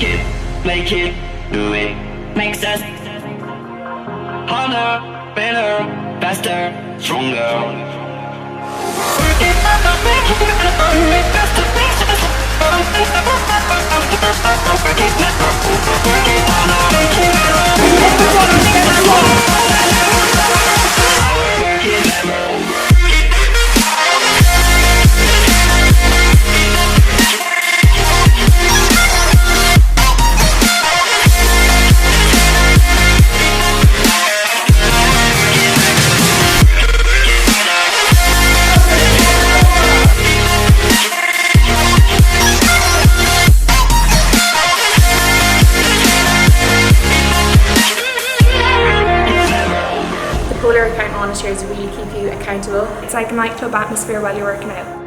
Work it, make it, do it, makes us harder, better, faster, stronger. Work it, make it, faster, makes us work it, harder, make it, Polar account monitors really keep you accountable. It's like a nightclub atmosphere while you're working out.